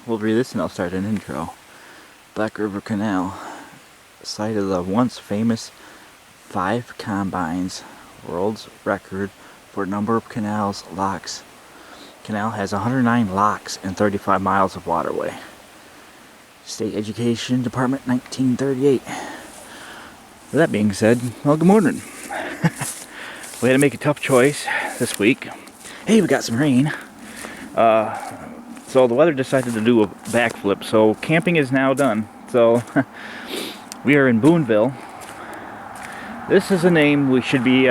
We'll read this and I'll start an intro. Black River Canal, site of the once famous 5 combines, world's record for number of canals, locks. Canal has 109 locks and 35 miles of waterway. State Education Department, 1938. With that being said, well, good morning. We had to make a tough choice this week. Hey, we got some rain. So the weather decided to do a backflip, so camping is now done. So we are in Boonville. This is a name we should be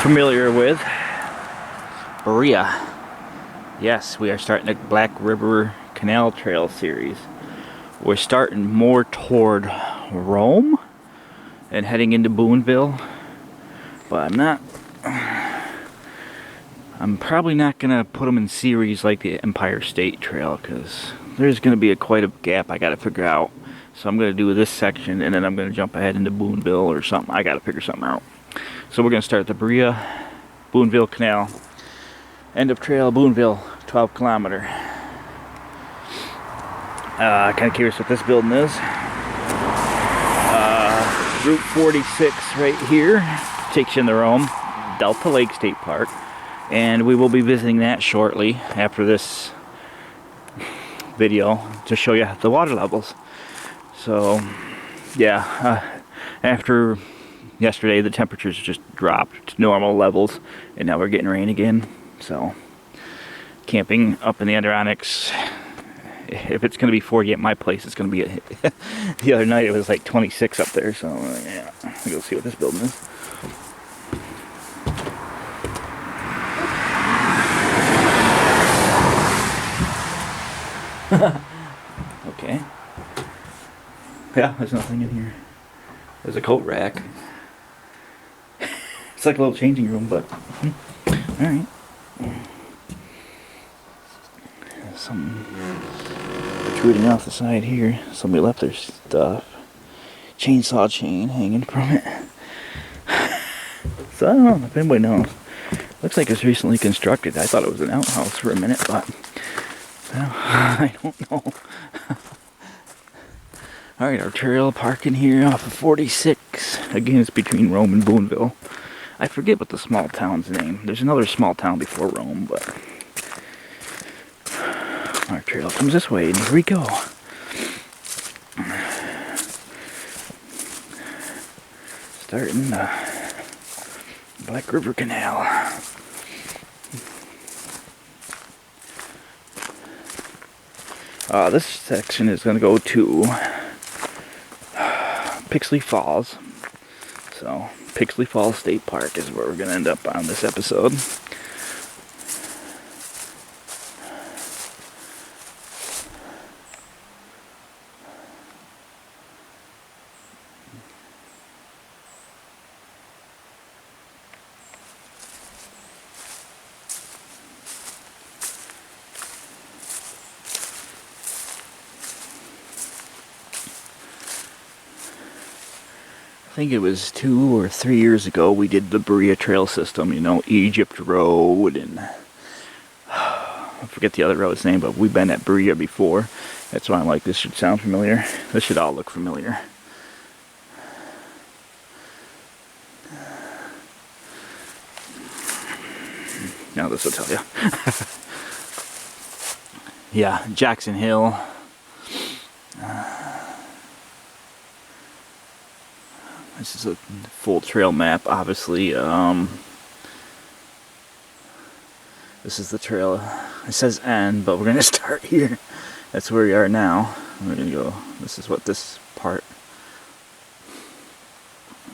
familiar with. Berea. Yes, we are starting the Black River Canal Trail series. We're starting more toward Rome and heading into Boonville, but I'm probably not going to put them in series like the Empire State Trail, because there's going to be quite a gap I got to figure out. So I'm going to do this section, and then I'm going to jump ahead into Boonville or something. I got to figure something out. So we're going to start the Berea Boonville Canal. End of trail, Boonville, 12 kilometer. Kind of curious what this building is. Route 46 right here takes you in the Rome Delta Lake State Park. And we will be visiting that shortly after this video to show you the water levels. So, yeah, after yesterday the temperatures just dropped to normal levels, and now we're getting rain again. So, camping up in the Adirondacks, if it's going to be 40 at my place, it's going to be the other night it was like 26 up there. So, yeah, we'll go see what this building is. Okay. Yeah, there's nothing in here. There's a coat rack. It's like a little changing room, but alright. Something protruding off the side here. Somebody left their stuff. Chainsaw chain hanging from it. So I don't know if anybody knows. Looks like it's recently constructed. I thought it was an outhouse for a minute, but well, I don't know. Alright, our trail parking here off of 46. Again, it's between Rome and Boonville. I forget what the small town's name. There's another small town before Rome, but our trail comes this way, and here we go. Starting the Black River Canal. This section is going to go to Pixley Falls. So, Pixley Falls State Park is where we're going to end up on this episode. I think it was 2 or 3 years ago we did the Berea Trail system, you know, Egypt Road, and I forget the other road's name, but we've been at Berea before. That's why I'm like, this should sound familiar. This should all look familiar. Now this will tell you. Yeah, Jackson Hill. This is a full trail map, obviously. This is the trail. It says end, but we're going to start here. That's where we are now. We're going to go. This is what this part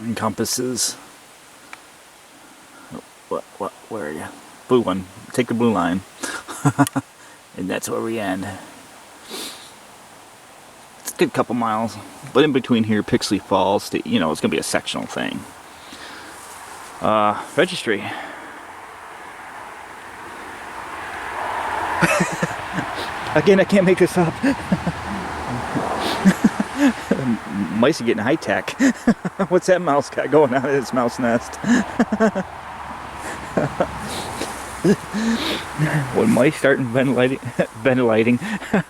encompasses. Where are you? Blue one. Take the blue line. And that's where we end. A good couple miles, but in between here, Pixley Falls, you know, it's gonna be a sectional thing. Registry. Again, I can't make this up. Mice are getting high tech. What's that mouse got going on in its mouse nest? When mice start ventilating, ventilating. I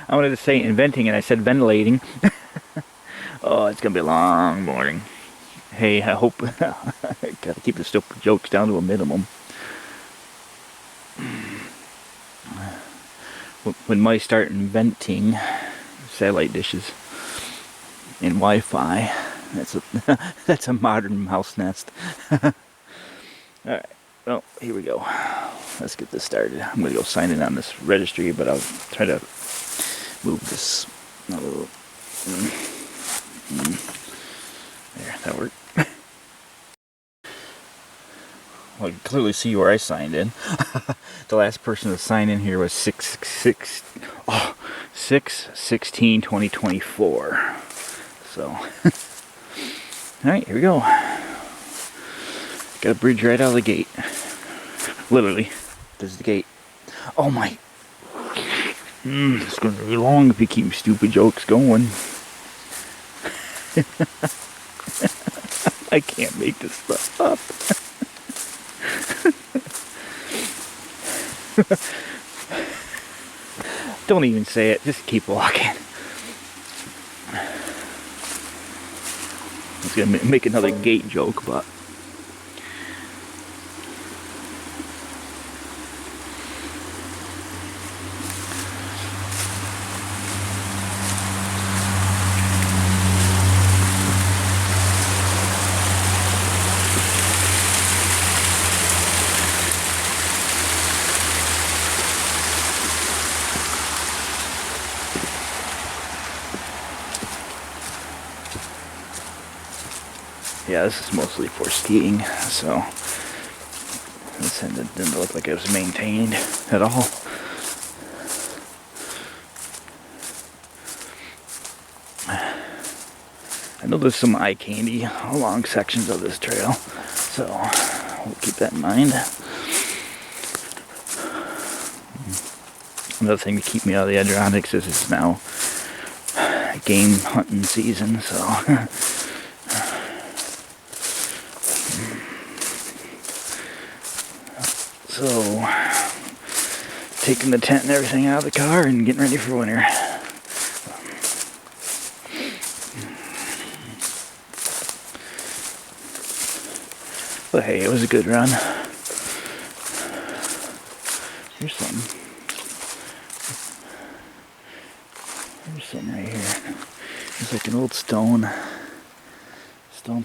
wanted to say inventing and I said ventilating. Oh, it's gonna be a long morning. Hey, I hope gotta keep the stupid jokes down to a minimum. When mice start inventing satellite dishes and Wi-Fi, that's a that's a modern mouse nest. All right, well, here we go. Let's get this started. I'm gonna go sign in on this registry, but I'll try to move this a little. There, that worked. Well, you can clearly see where I signed in. The last person to sign in here was 6/16/2024. So, all right, here we go. Got a bridge right out of the gate. Literally, there's the gate. Oh my! It's going to be long if you keep stupid jokes going. I can't make this stuff up. Don't even say it, just keep walking. I was gonna make another gate joke, but yeah, this is mostly for skiing, so this didn't look like it was maintained at all. I know there's some eye candy along sections of this trail, so we'll keep that in mind. Another thing to keep me out of the Adirondacks is it's now game hunting season, so taking the tent and everything out of the car and getting ready for winter. But hey, it was a good run. Here's some right here. There's like an old stone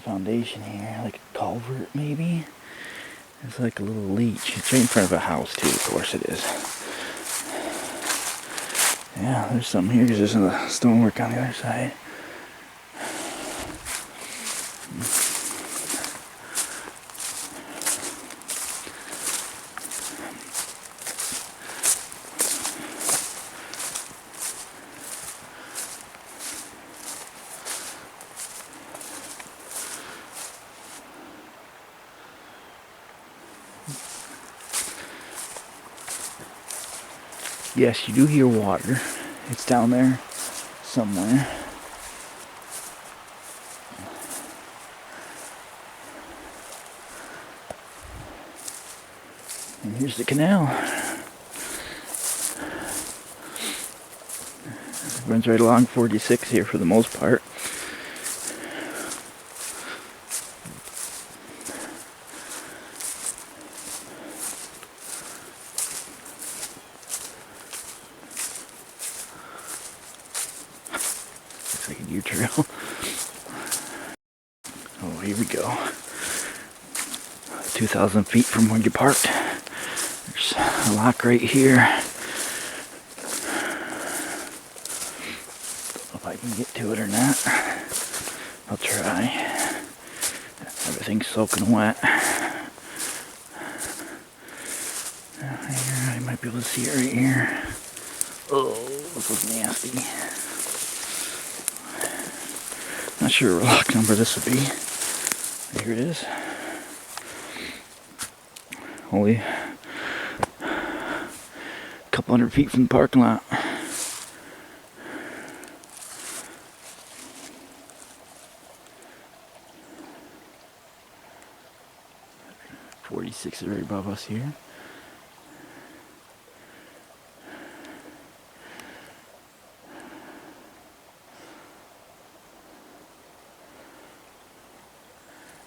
foundation here, like a culvert maybe. It's like a little leech. It's right in front of a house too, of course it is. Yeah, there's some here. There's some stonework on the other side. Yes, you do hear water. It's down there somewhere. And here's the canal. It runs right along 46 here for the most part. Like a deer trail. Oh, here we go. 2,000 feet from where you parked. There's a lock right here. Don't know if I can get to it or not. I'll try. Everything's soaking wet. Here, I might be able to see it right here. Oh, this was nasty. Not sure what lock number this would be. Here it is. Only a couple hundred feet from the parking lot. 46 is right above us here.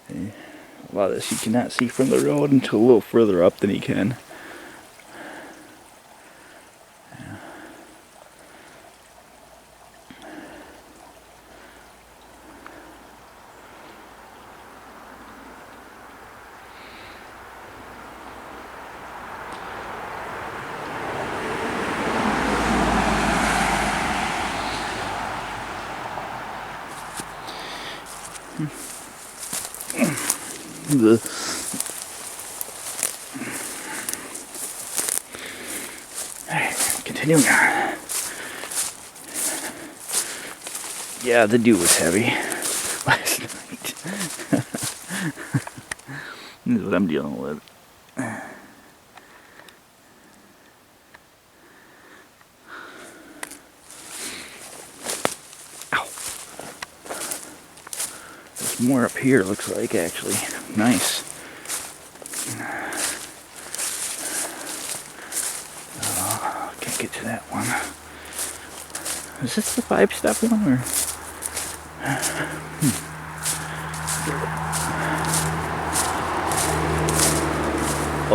A lot of this you cannot see from the road until a little further up than you can. Continuing on. Yeah, the dew was heavy last night. This is what I'm dealing with. Ow. There's more up here, looks like, actually. Nice. Can't get to that one. Is this the 5-step one, or?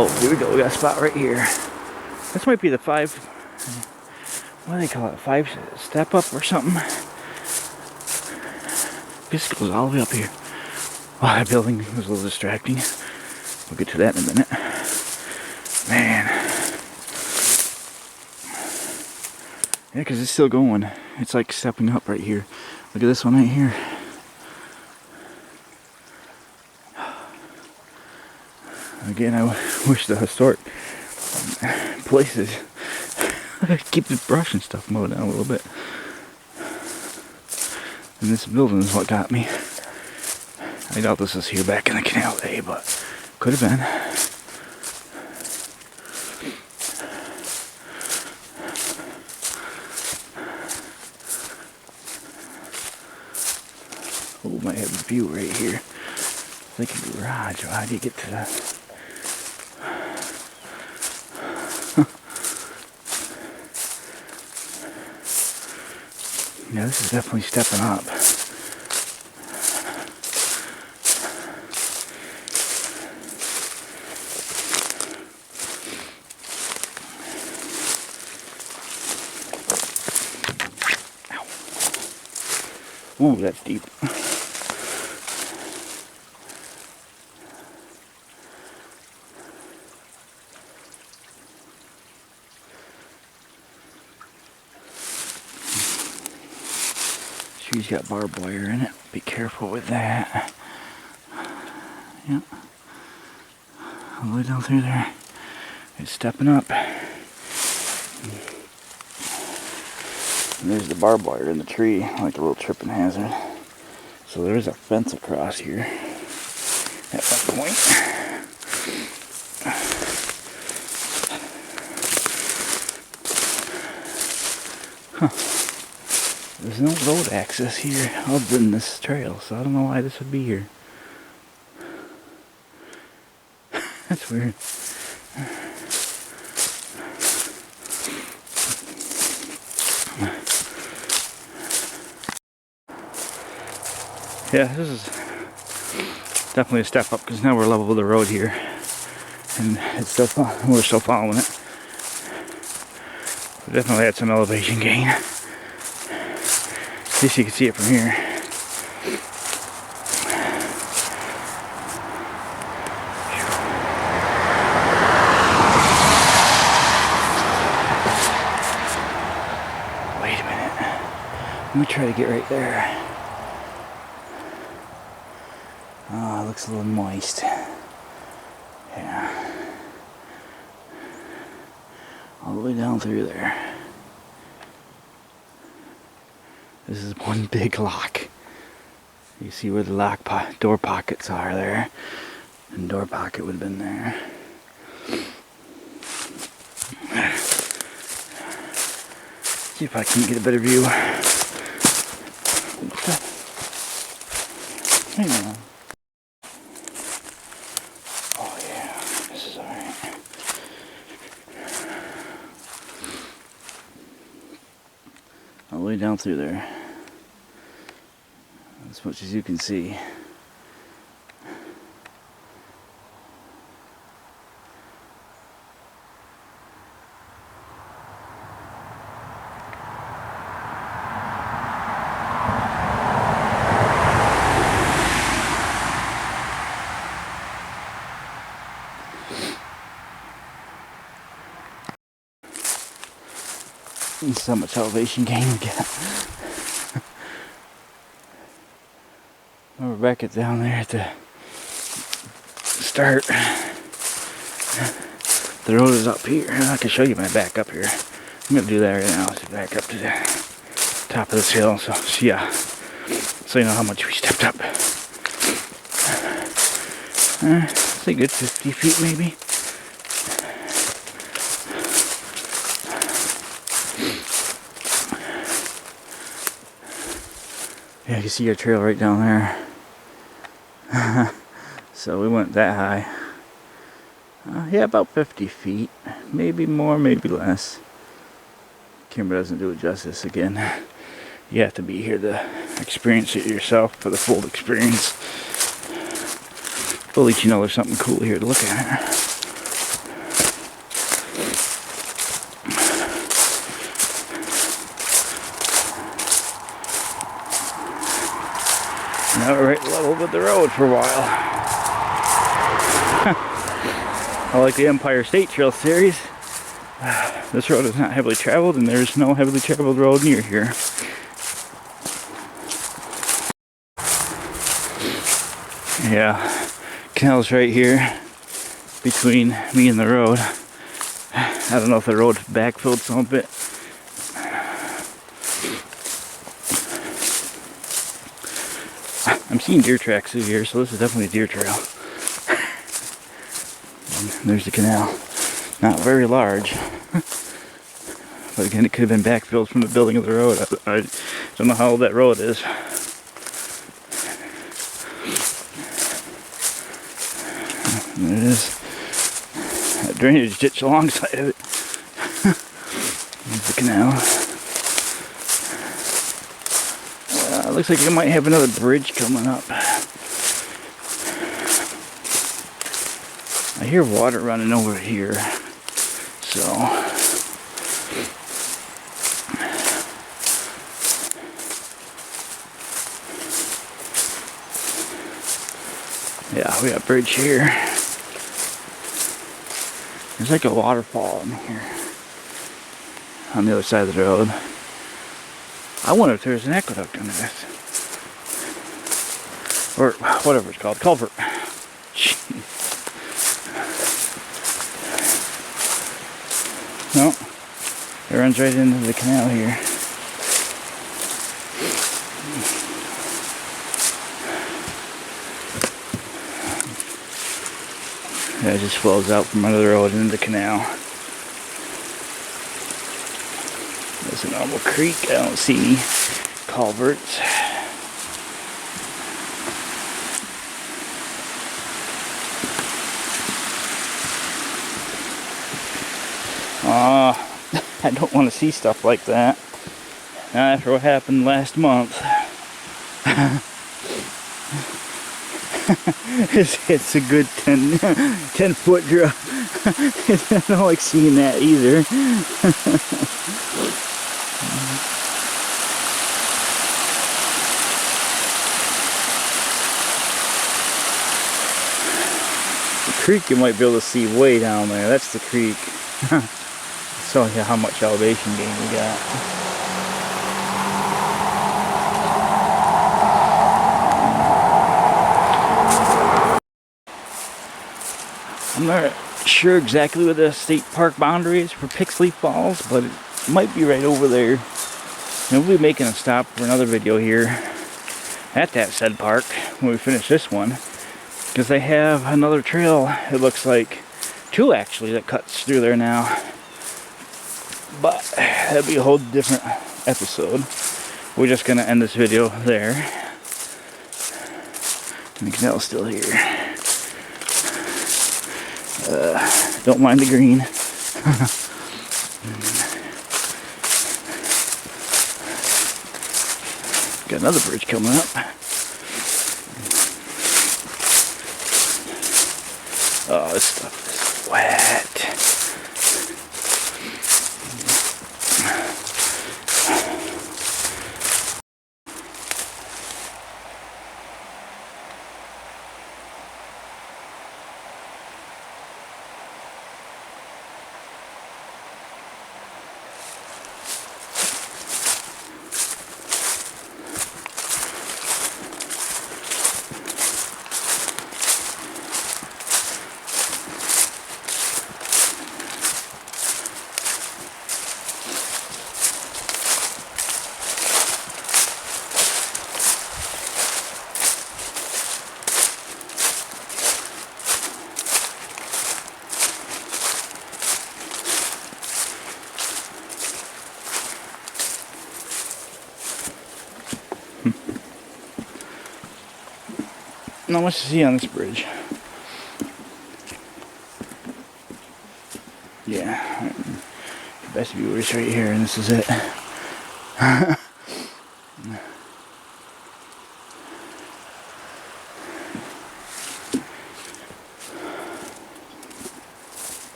Oh, here we go. We got a spot right here. This might be the 5. What do they call it? 5-step up or something? This goes all the way up here. Oh, that building was a little distracting. We'll get to that in a minute. Man. Yeah, because it's still going. It's like stepping up right here. Look at this one right here. Again, I wish the historic places keep the brush and stuff mowed down a little bit. And this building is what got me. I doubt this was here back in the Canal day, but could have been. Oh, might have a view right here. It's like a garage. How do you get to that? Yeah, this is definitely stepping up. Ow. Ooh, that's deep. She's got barbed wire in it. Be careful with that. Yep. All the way down through there. It's stepping up. And there's the barbed wire in the tree, like a little tripping hazard. So there is a fence across here at that point. Huh. There's no road access here other than this trail, so I don't know why this would be here. That's weird. Yeah, this is definitely a step up because now we're level with the road here, and it's still we're still following it. We definitely had some elevation gain. At least you can see it from here. Wait a minute. Let me try to get right there. Oh, it looks a little moist. Yeah. All the way down through there. This is one big lock. You see where the door pockets are there. And door pocket would have been there. See if I can get a better view. Hang on. Oh yeah. way down through there. As much as you can see. That's how much elevation gain we get. We're back at down there at the start. The road is up here. I can show you my back up here. I'm gonna do that right now. So back up to the top of this hill. So yeah, so you know how much we stepped up. It's a good 50 feet maybe. Yeah, you can see our trail right down there. So we went that high. Yeah, about 50 feet. Maybe more, maybe less. Camera doesn't do it justice again. You have to be here to experience it yourself for the full experience. We'll let you know there's something cool here to look at. Now we're right level with the road for a while. I like the Empire State Trail series. This road is not heavily traveled, and there's no heavily traveled road near here. Yeah, Canal's right here between me and the road. I don't know if the road backfilled some of it. I'm seeing deer tracks through here, so this is definitely a deer trail. And there's the canal. Not very large. But again, it could have been backfilled from the building of the road. I don't know how old that road is. And there it is. That drainage ditch alongside of it. There's the canal. Looks like it might have another bridge coming up. I hear water running over here. So yeah, we got a bridge here. There's like a waterfall in here on the other side of the road. I wonder if there's an aqueduct under this. Or whatever it's called, culvert. Jeez. No, it runs right into the canal here. Yeah, it just flows out from under the road into the canal. There's a normal creek. I don't see any culverts. I don't want to see stuff like that. Not after what happened last month. It's a good 10 foot drop. I don't like seeing that either. The creek you might be able to see way down there. That's the creek. So yeah, how much elevation gain we got. I'm not sure exactly where the state park boundary is for Pixley Falls, but it might be right over there. And we'll be making a stop for another video here at that said park when we finish this one, because they have another trail, it looks like, two actually, that cuts through there now. But that'll be a whole different episode. We're just gonna end this video there. And the canal's still here. Don't mind the green. Got another bridge coming up. Oh, this stuff is wet. Not much to see on this bridge. Yeah, the best view is right here, and this is it.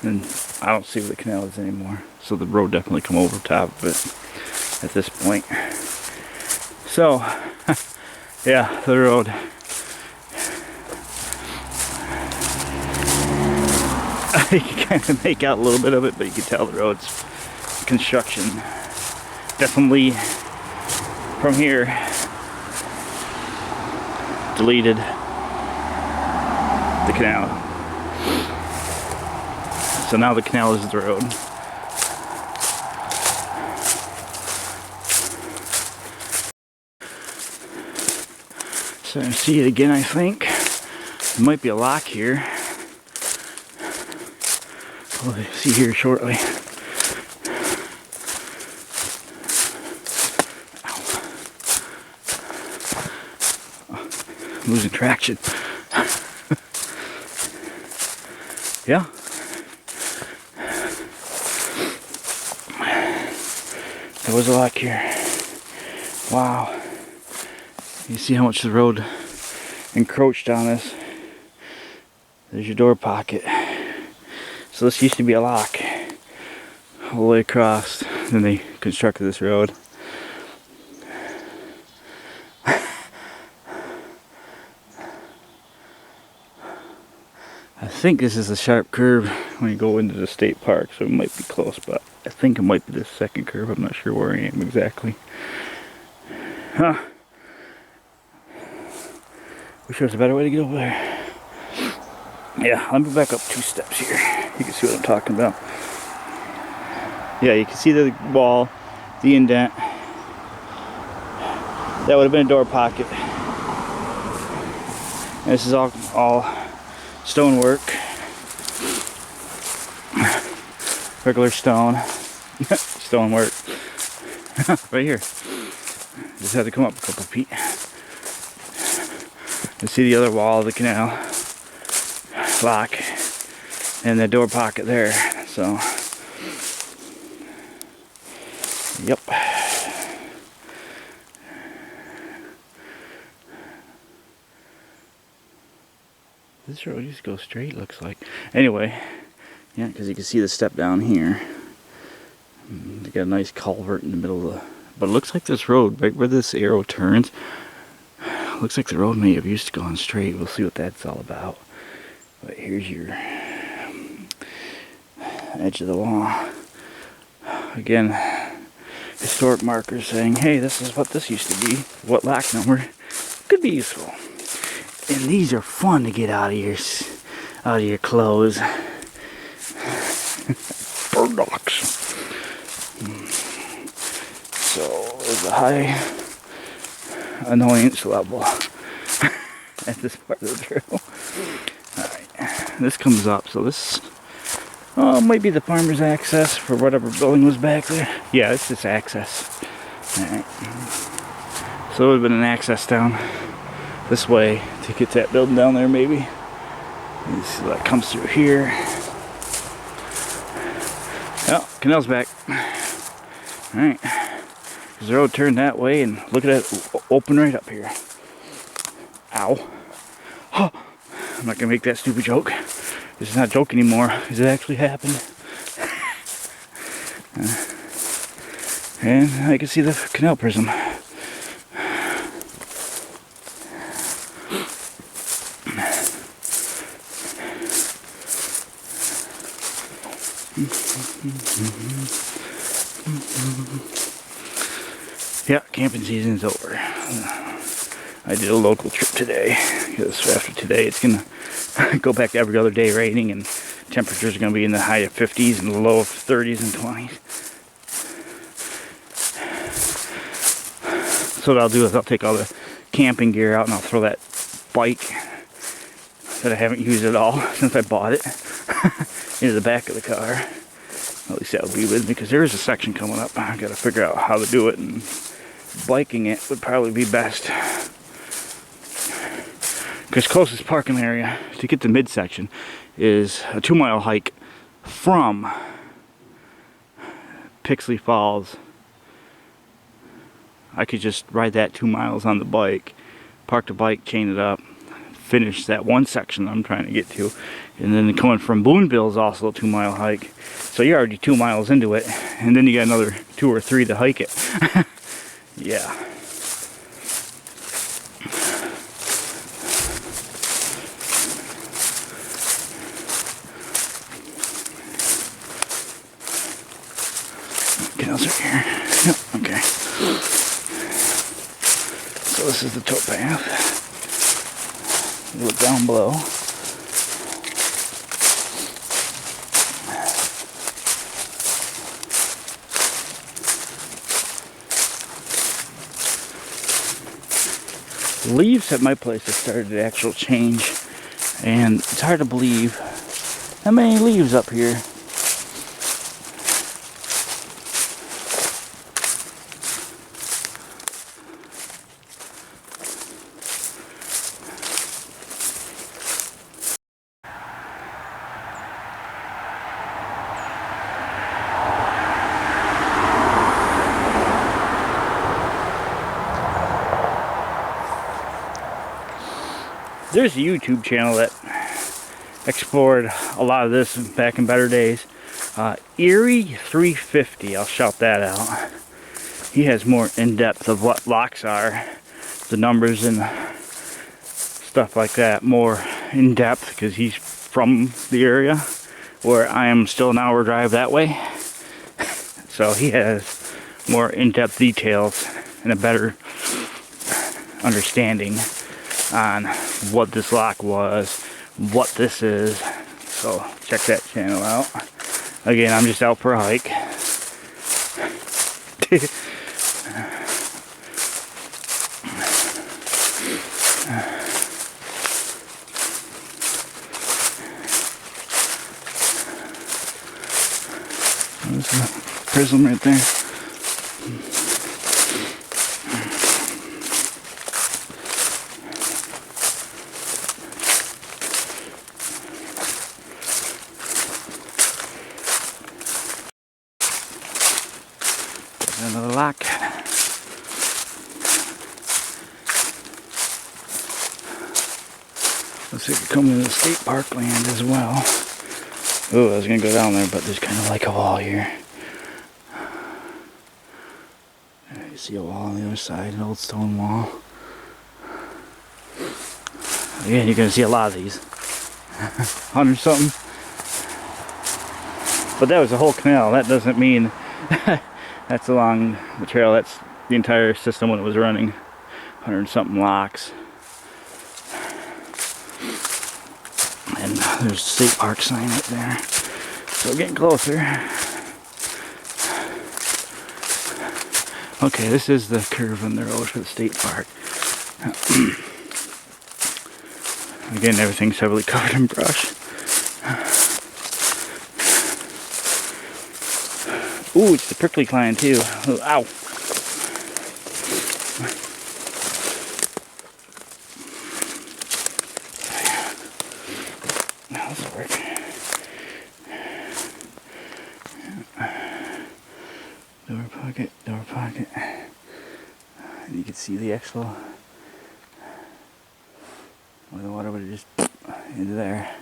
And I don't see where the canal is anymore, so the road definitely come over top of it at this point. So, yeah, the road. You can kind of make out a little bit of it, but you can tell the road's construction. Definitely from here, deleted the canal. So now the canal is the road. So I see it again, I think. There might be a lock here. We'll see here shortly. Oh, losing traction. Yeah. There was a lock here. Wow. You see how much the road encroached on this. There's your door pocket. So this used to be a lock all the way across. Then they constructed this road. I think this is a sharp curve when you go into the state park, so it might be close, but I think it might be the second curve. I'm not sure where I am exactly. Huh. Wish there was a better way to get over there. Yeah, let me back up 2 steps here. You can see what I'm talking about. Yeah, you can see the wall, the indent. That would have been a door pocket. And this is all stonework. Regular stone. Stonework. Right here. Just had to come up a couple feet. You see the other wall of the canal lock and the door pocket there. So, yep. This road just goes straight, looks like. Anyway, yeah, because you can see the step down here. They got a nice culvert in the middle of the. But it looks like this road, right where this arrow turns, looks like the road may have used to go on straight. We'll see what that's all about. But here's your edge of the wall. Again, historic markers saying, hey, this is what this used to be. What lock number could be useful. And these are fun to get out of your clothes. Bird dogs. So there's a high annoyance level at this part of the trail. Alright, this comes up, so this might be the farmer's access for whatever building was back there. Yeah, it's just access. Alright. So it would have been an access down this way to get to that building down there, maybe. So that comes through here. Oh, canal's back. Alright. Because the road turned that way, and look at it open right up here. Ow. Oh, I'm not going to make that stupid joke. This is not a joke anymore, because it actually happened. And I can see the canal prism. Yeah, camping season's over. I did a local trip today, because after today it's going to go back to every other day raining, and temperatures are going to be in the high of 50s and the low of 30s and 20s. So what I'll do is I'll take all the camping gear out and I'll throw that bike that I haven't used at all since I bought it into the back of the car. At least that'll be with me, because there is a section coming up. I've got to figure out how to do it, and biking it would probably be best. Because closest parking area to get to midsection is a 2-mile hike from Pixley Falls. I could just ride that 2 miles on the bike, park the bike, chain it up, finish that one section I'm trying to get to. And then coming from Boonville is also a 2-mile hike. So you're already 2 miles into it, and then you got another 2 or 3 to hike it. Yeah. Canals right here. Yep, okay. So this is the tow path. Look down below. Leaves at my place have started to actually change, and it's hard to believe how many leaves up here. There's a YouTube channel that explored a lot of this back in better days. Erie 350, I'll shout that out. He has more in-depth of what locks are, the numbers and stuff like that, more in-depth, because he's from the area where I am still an hour drive that way. So he has more in-depth details and a better understanding on what this lock was, what this is. So check that channel out. Again, I'm just out for a hike. There's a prism right there. Another lock. Looks like we're coming to the state park land as well. Oh, I was gonna go down there, but there's kind of like a wall here. You see a wall on the other side, an old stone wall. Again, you're gonna see a lot of these. 100 something. But that was the whole canal. That doesn't mean that's along the trail. That's the entire system when it was running. 100 something locks. And there's a state park sign right there. So we're getting closer. Okay, this is the curve on the road for the state park. Again, everything's heavily covered in brush. Ooh, it's the prickly climb too. Oh, ow. Now this will work. Door pocket, door pocket. And you can see the actual, well, the water would have just into there.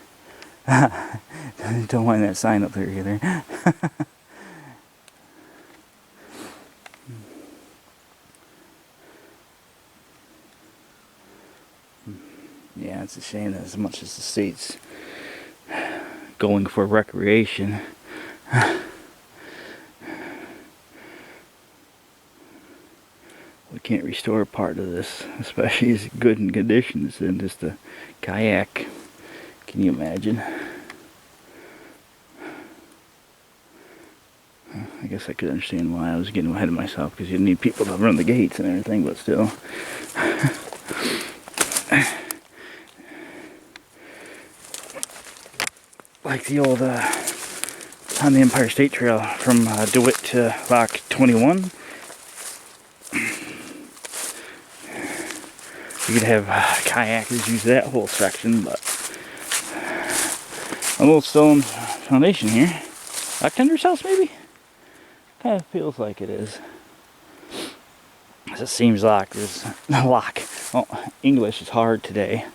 Don't mind that sign up there either. Yeah, it's a shame that as much as the state's going for recreation, we can't restore part of this, especially as good in conditions, and just a kayak. Can you imagine? I guess I could understand why I was getting ahead of myself, because you need people to run the gates and everything, but still. Like the old, on the Empire State Trail from DeWitt to Lock 21. You could have kayakers use that whole section, but a little stone foundation here. Lock Tender's house, maybe? Kind of feels like it is. It seems like there's no lock. Well, English is hard today.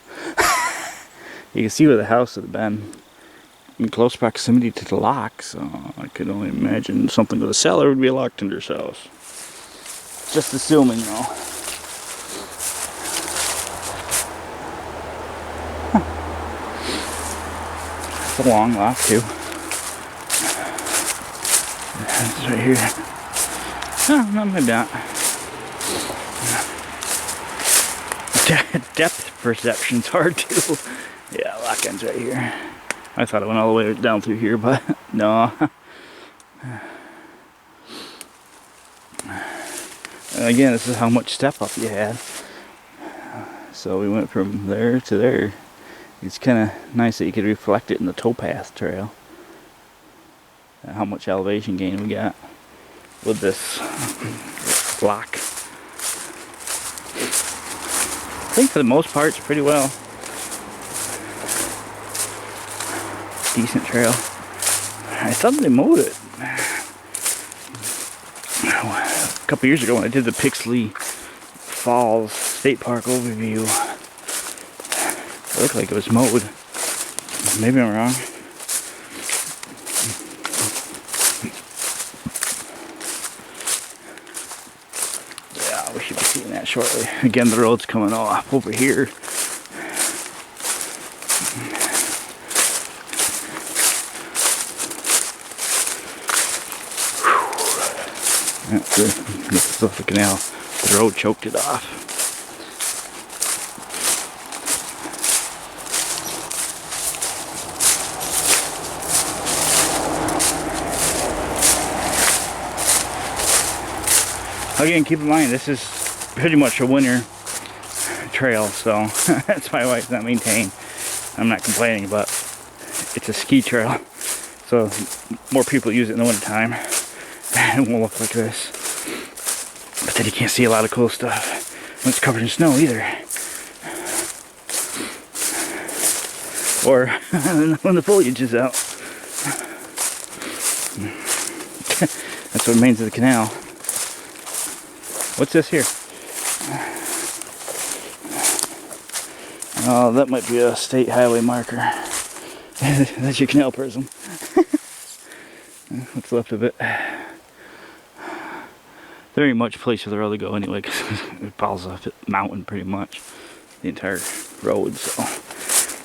You can see where the house would have been in close proximity to the lock, so I could only imagine something with a cellar would be a Lock Tender's house. Just assuming, though. It's a long lock, too. It's right here. Oh, no, maybe not. Depth perception's hard, too. Yeah, lock end's right here. I thought it went all the way down through here, but no. And again, this is how much step up you had. So we went from there to there. It's kind of nice that you could reflect it in the towpath trail. How much elevation gain we got with this block. I think for the most part it's pretty well. Decent trail. I thought they mowed it a couple years ago when I did the Pixley Falls State Park overview. It looked like it was mowed. Maybe I'm wrong. Yeah, we should be seeing that shortly. Again, the road's coming off over here. This is off the canal. The road choked it off. Again, keep in mind, this is pretty much a winter trail, so that's why it's not maintained. I'm not complaining, but it's a ski trail, so more people use it in the winter time. It won't look like this. But then you can't see a lot of cool stuff when it's covered in snow either. Or when the foliage is out. That's what remains of the canal. What's this here? Oh, that might be a state highway marker. That's your canal person. What's left of it? There ain't much place for the road to go anyway, because it follows off the mountain pretty much, the entire road. So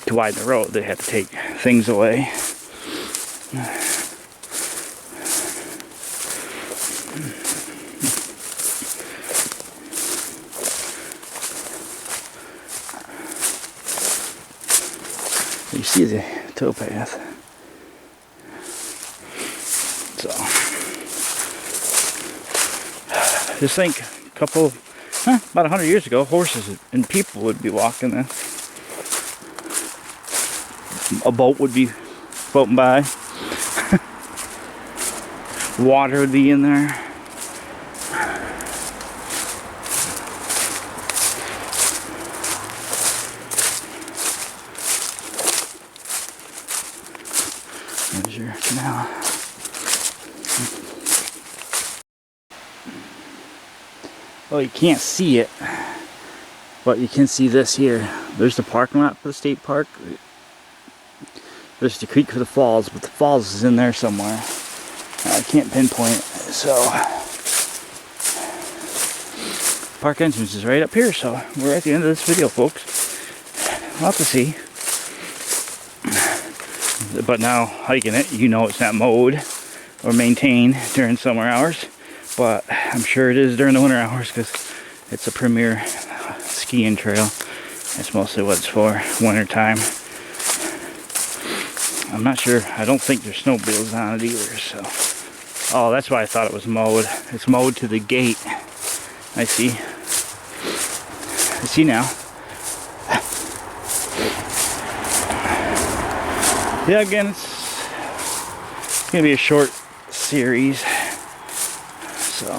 to widen the road, they had to take things away. You see the towpath. So just think, about 100 years ago, horses and people would be walking this. A boat would be floating by. Water would be in there. There's your canal. Well, you can't see it, but you can see this here. There's the parking lot for the state park. There's the creek for the falls, but the falls is in there somewhere. I can't pinpoint it, so. Park entrance is right up here, so we're at the end of this video, folks. We'll have to see. But now, hiking it, you know it's not mowed or maintained during summer hours. But I'm sure it is during the winter hours because it's a premier skiing trail. That's mostly what it's for, winter time. I'm not sure, I don't think there's snowmobiles on it either, so. Oh, that's why I thought it was mowed. It's mowed to the gate. I see. I see now. Yeah, again, it's gonna be a short series. So,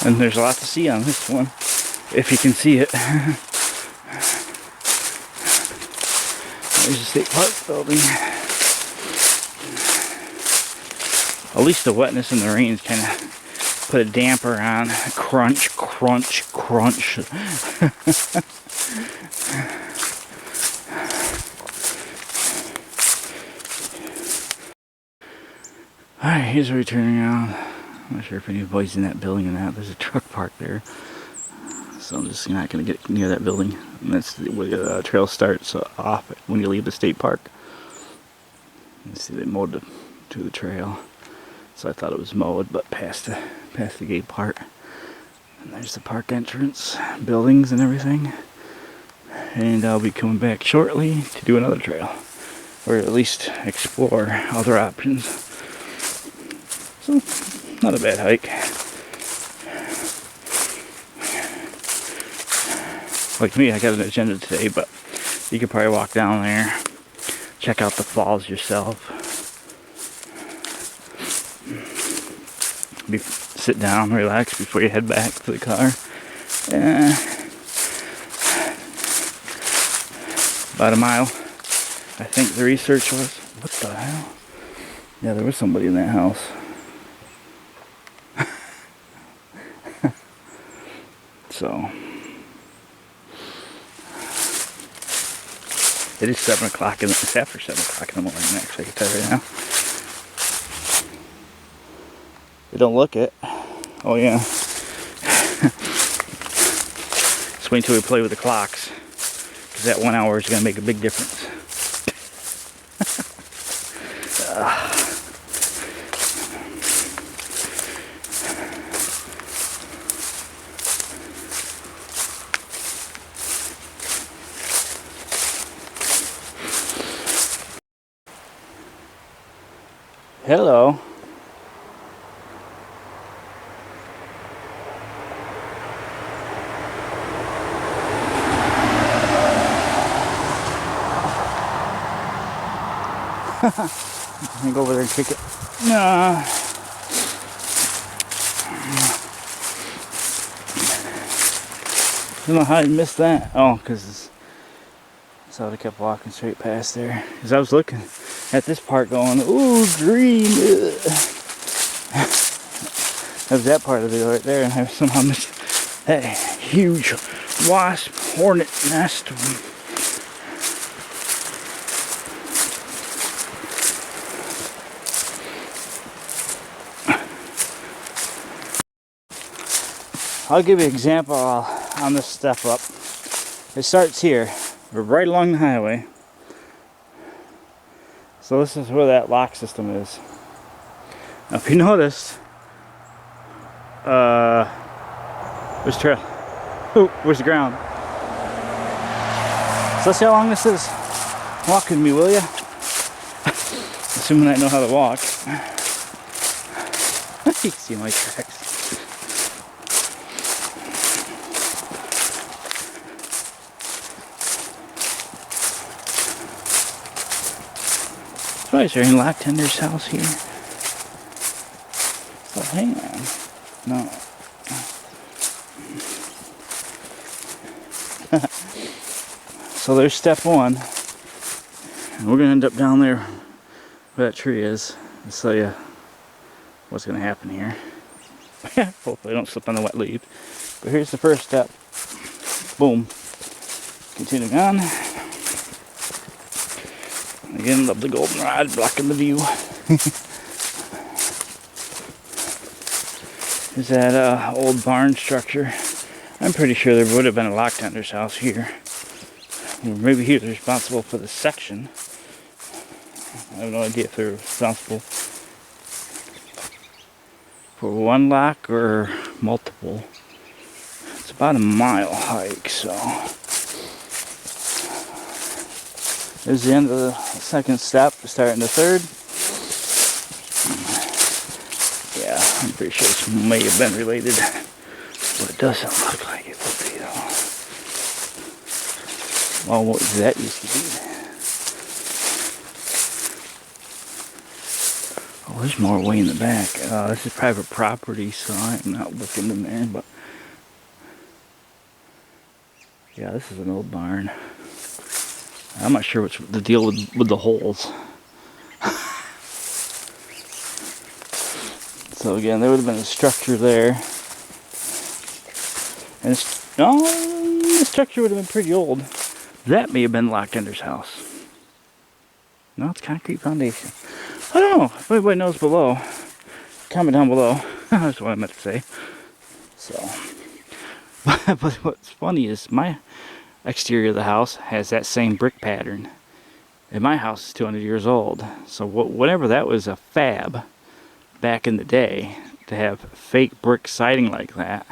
and there's a lot to see on this one, if you can see it. There's the state park building. At least the wetness and the rains kind of put a damper on. Crunch, crunch, crunch. Alright, here's where we turn around. I'm not sure if anybody's in that building or not. There's a truck parked there. So I'm just not going to get near that building. And that's where the trail starts off when you leave the state park. You see they mowed to the trail. So I thought it was mowed, but past the gate part. And there's the park entrance, buildings and everything. And I'll be coming back shortly to do another trail. Or at least explore other options. So, not a bad hike. Like me, I got an agenda today, but you could probably walk down there, check out the falls yourself. Sit down, relax before you head back to the car. About a mile, I think the research was. What the hell? Yeah, there was somebody in that house. So, it is 7 o'clock, it's after 7 o'clock in the morning, actually, I can tell you right now. You don't look it. Oh yeah. Just wait until we play with the clocks, because that 1 hour is going to make a big difference. Hello. I'm gonna go over there and kick it. Nah. I don't know how I missed that. Oh, because I would have kept walking straight past there. Because I was looking at this part going, ooh, green. That was that part of it right there, and I somehow missed that huge wasp hornet nest. I'll give you an example on this step up. It starts here. We're right along the highway. So this is where that lock system is. Now if you notice, where's the trail? Oh, where's the ground? So let's see how long this is. Walk with me, will ya? Assuming I know how to walk. You can see my tracks. Is there any lock tender's house here? Oh, hang on. No. So there's step one. And we're going to end up down there where that tree is. I'll show you what's going to happen here. Hopefully I don't slip on the wet leaf. But here's the first step. Boom. Continuing on. Again, love the goldenrod blocking the view. Is that old barn structure? I'm pretty sure there would have been a lock tender's house here. Or maybe he was responsible for the section. I have no idea if they're responsible for one lock or multiple. It's about a mile hike, so there's the end of the second step, starting the third. Yeah, I'm pretty sure this may have been related, but it doesn't look like it will be though. Well, what that used to be. Oh, there's more way in the back. This is private property, so I'm not looking in there, but yeah, this is an old barn. I'm not sure what's the deal with the holes. So again, there would have been a structure there. And the structure would have been pretty old. That may have been lock tender's house. No, it's concrete foundation. I don't know. If anybody knows below, comment down below. That's what I meant to say. So, but what's funny is my exterior of the house has that same brick pattern. And my house is 200 years old. So whatever that was a fab back in the day to have fake brick siding like that.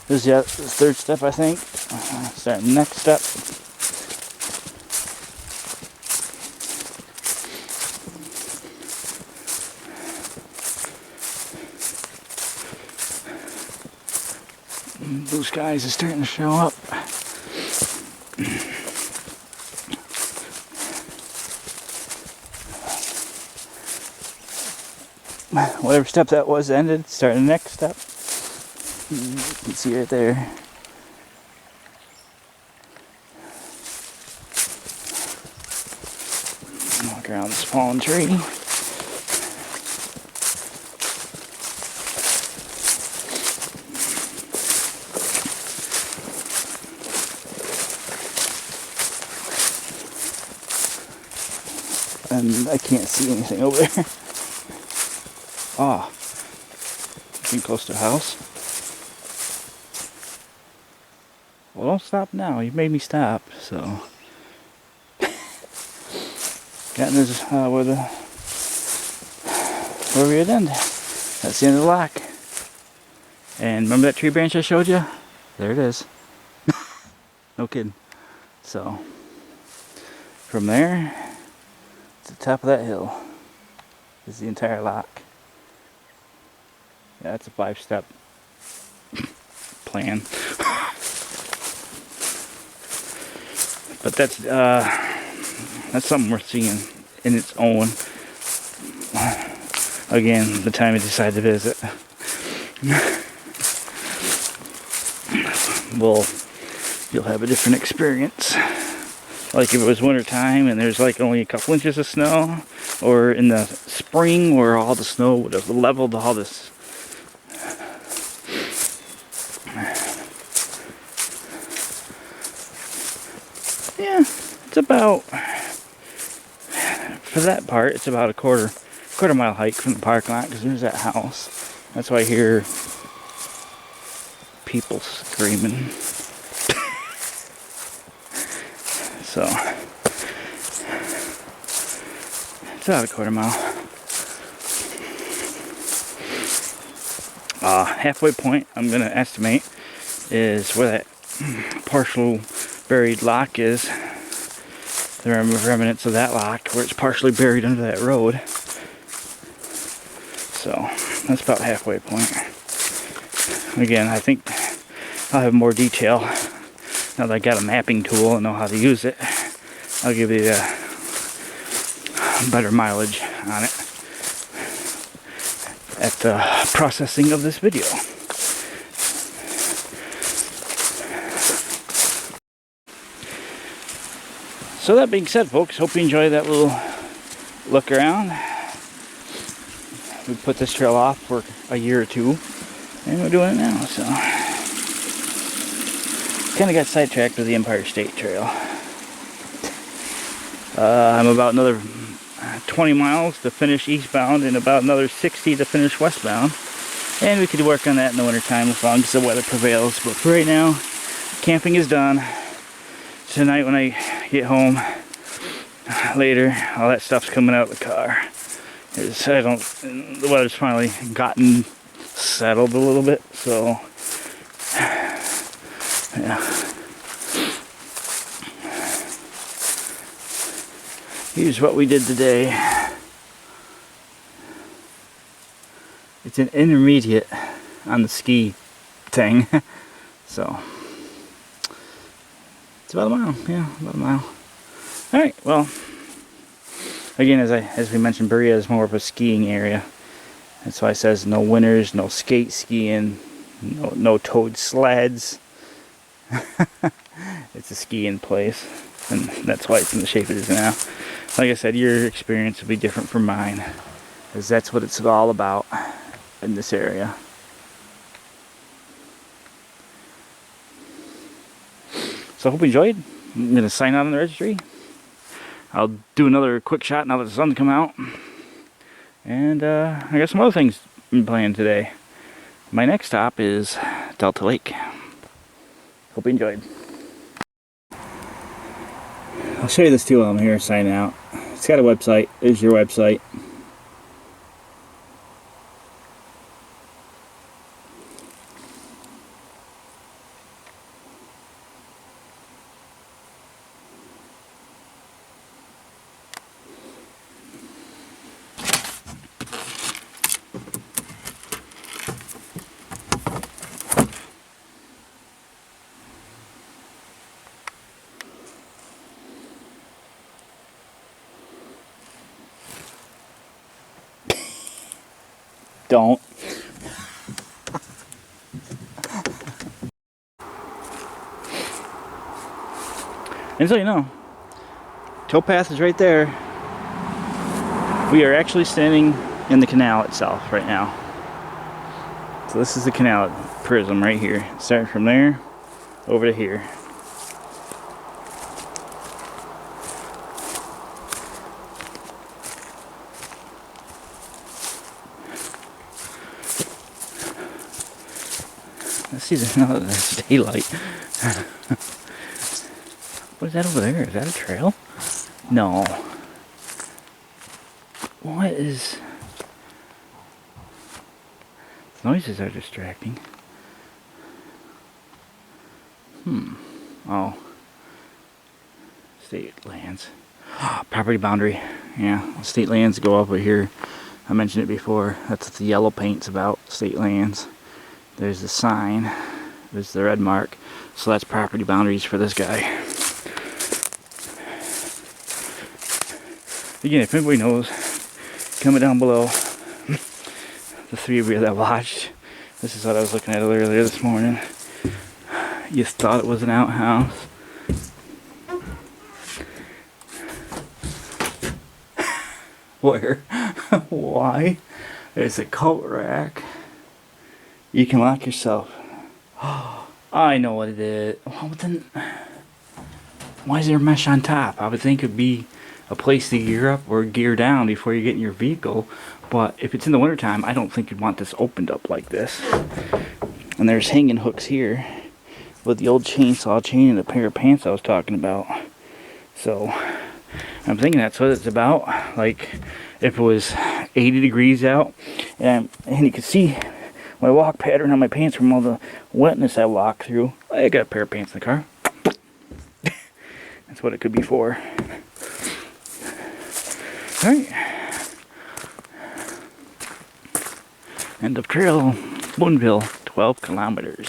This is the third step, I think. Starting the next step. Blue skies are starting to show up. Whatever step that was ended, starting the next step. You can see right there. Walk around this fallen tree. And I can't see anything over there. Ah, getting close to a house. Well, don't stop now. You made me stop, so. Getting this where we had ended. That's the end of the lock. And remember that tree branch I showed you? There it is. No kidding. So, from there to the top of that hill is the entire lock. Yeah, that's a 5-step plan. But that's something worth seeing in its own. Again, the time you decide to visit. Well, you'll have a different experience. Like if it was winter time and there's like only a couple inches of snow, or in the spring where all the snow would have leveled all this. Yeah, it's about, for that part, it's about a quarter mile hike from the parking lot, because there's that house. That's why I hear people screaming. So, it's about a quarter mile. Halfway point, I'm going to estimate, is where that partial buried lock is. There are remnants of that lock where it's partially buried under that road. So that's about halfway point. Again, I think I'll have more detail now that I got a mapping tool and know how to use it. I'll give you a better mileage on it at the processing of this video. So that being said, folks, hope you enjoyed that little look around. We put this trail off for a year or two, and we're doing it now. So kind of got sidetracked with the Empire State Trail. I'm about another 20 miles to finish eastbound and about another 60 to finish westbound. And we could work on that in the wintertime as long as the weather prevails. But for right now, camping is done. Tonight when I get home later, all that stuff's coming out of the car. The weather's finally gotten settled a little bit, so yeah. Here's what we did today. It's an intermediate on the ski thing, so it's about a mile. Yeah, about a mile. All right. Well, again, as we mentioned, Berea is more of a skiing area. That's why it says no winters, no skate skiing, no towed sleds. It's a skiing place, and that's why it's in the shape it is now. Like I said, your experience will be different from mine, because that's what it's all about in this area. So I hope you enjoyed. I'm going to sign out on the registry. I'll do another quick shot now that the sun's come out. And I got some other things planned today. My next stop is Delta Lake. Hope you enjoyed. I'll show you this too while I'm here signing out. It's got a website. There's your website. Don't. And so you know, towpath is right there. We are actually standing in the canal itself right now. So this is the canal prism right here. Starting from there over to here. Let's see, there's daylight. What is that over there? Is that a trail? No. What is... The noises are distracting. Oh. State lands. Property boundary. Yeah, state lands go over here. I mentioned it before. That's what the yellow paint's about. State lands. There's the sign. There's the red mark. So that's property boundaries for this guy. Again, if anybody knows, comment down below. The three of you that watched. This is what I was looking at earlier this morning. You thought it was an outhouse. Where? Why? There's a coat rack. You can lock yourself. Oh, I know what it is. Well, then, why is there mesh on top? I would think it'd be a place to gear up or gear down before you get in your vehicle. But if it's in the wintertime, I don't think you'd want this opened up like this. And there's hanging hooks here with the old chainsaw chain and a pair of pants I was talking about. So I'm thinking that's what it's about. Like if it was 80 degrees out and you could see my walk pattern on my pants from all the wetness I walked through. I got a pair of pants in the car. That's what it could be for. Alright. End of trail, Boonville, 12 kilometers.